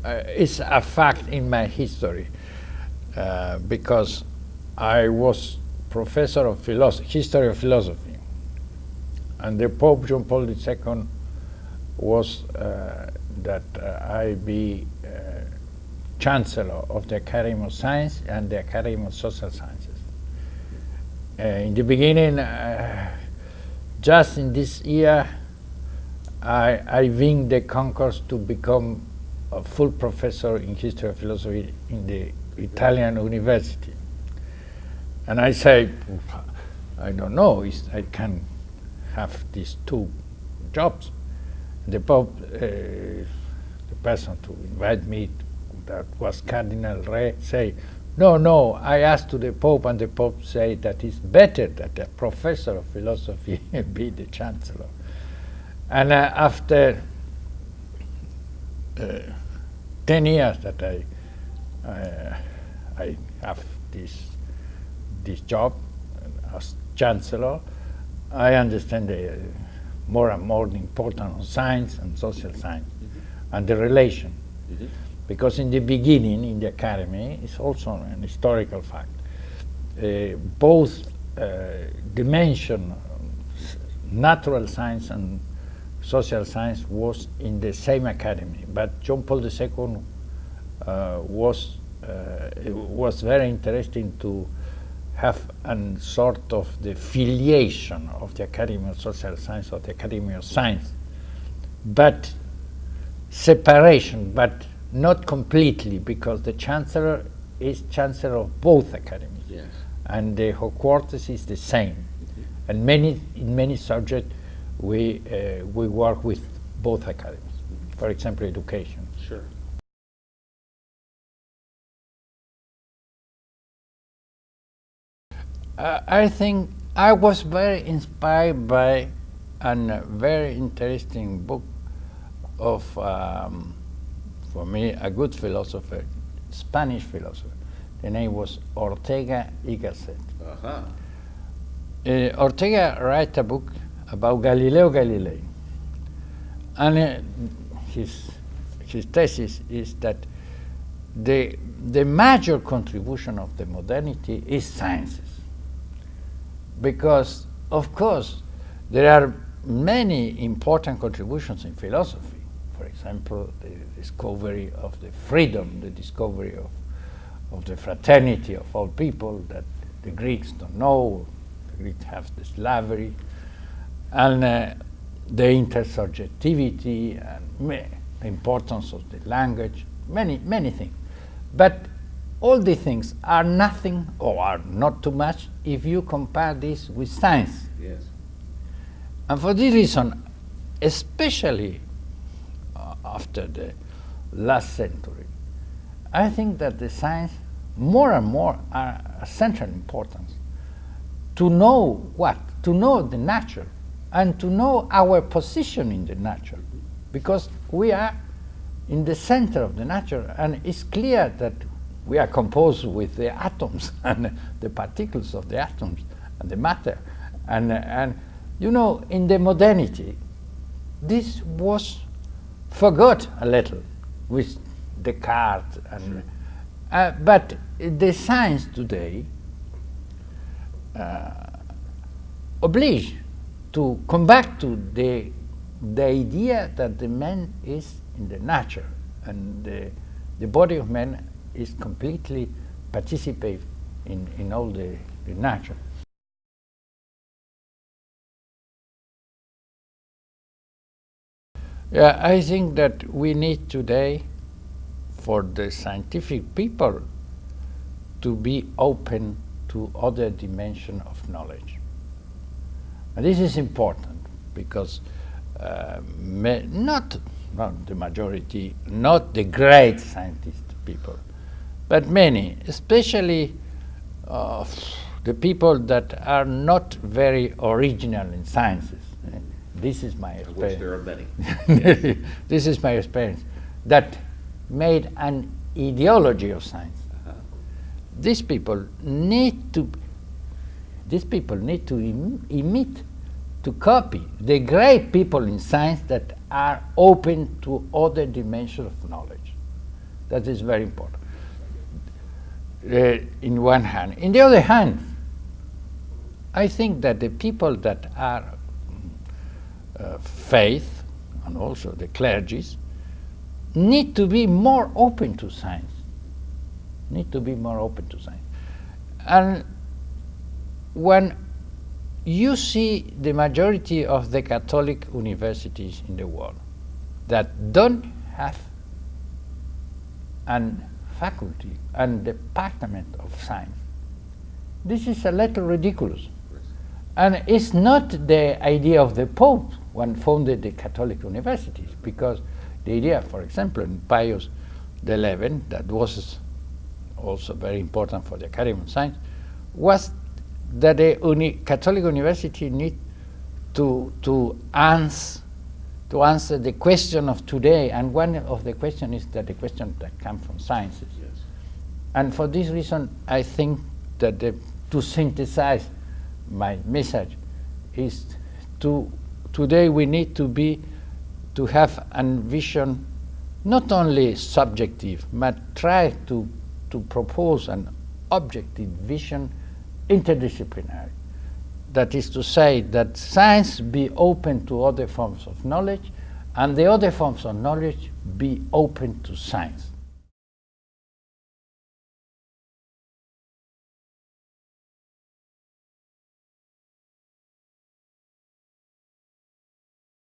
It's a fact in my history because I was professor of history of philosophy, and the Pope John Paul II was that I be Chancellor of the Academy of Science and the Academy of Social Sciences. In the beginning, just in this year, I win the concourse to become a full professor in history of philosophy in the Italian university. And I say, I don't know, I can have these two jobs. The Pope, the person to invite me, that was Cardinal Re, say, no, I asked to the Pope, and the Pope say that it's better that a professor of philosophy be the Chancellor. And after 10 years that I have this job as Chancellor, I understand more and more the importance of science and social science and the relation. Because in the beginning, in the Academy, it's also an historical fact. Both dimension, natural science and social science was in the same academy, but John Paul II was very interesting to have a sort of the filiation of the Academy of Social Science or the Academy of Science, but separation, but not completely, because the Chancellor is Chancellor of both academies, yes, and the headquarters is the same, and in many subjects we work with both academies. For example, education. Sure. I think I was very inspired by a very interesting book of, for me, a good philosopher, Spanish philosopher. The name was Ortega y Gasset. Ortega wrote a book about Galileo Galilei, and his thesis is that the major contribution of the modernity is sciences, because of course there are many important contributions in philosophy. For example, the discovery of the freedom, the discovery of the fraternity of all people that the Greeks don't know. The Greeks have the slavery, and the intersubjectivity, and the importance of the language, many things. But all these things are nothing, or are not too much, if you compare this with science. Yes. And for this reason, especially after the last century, I think that the science more and more are a central importance to know what? To know the nature and to know our position in the nature, because we are in the center of the nature, and it's clear that we are composed with the atoms and the particles of the atoms and the matter. And you know, in the modernity, this was forgot a little with Descartes, and but the science today oblige to come back to the idea that the man is in the nature, and the body of man is completely participate in all the nature. Yeah, I think that we need today for the scientific people to be open to other dimension of knowledge. And this is important because not the majority, not the great scientist people, but many, especially the people that are not very original in sciences. This is my experience. Which there are many. This is my experience, that made an ideology of science. These people need to emit, to copy the great people in science that are open to other dimensions of knowledge. That is very important. In one hand. In the other hand, I think that the people that are faith, and also the clergies, need to be more open to science. Need to be more open to science. And when you see the majority of the Catholic universities in the world that don't have a faculty and department of science, this is a little ridiculous. And it's not the idea of the Pope when founded the Catholic universities, because the idea, for example, in Pius XI, that was also very important for the Academy of Science, was that the Catholic university need to answer the question of today, and one of the questions is that the question that comes from sciences. Yes. And for this reason, I think that to synthesize my message is today we need to have a vision not only subjective, but try to propose an objective vision, interdisciplinary. That is to say that science be open to other forms of knowledge, and the other forms of knowledge be open to science.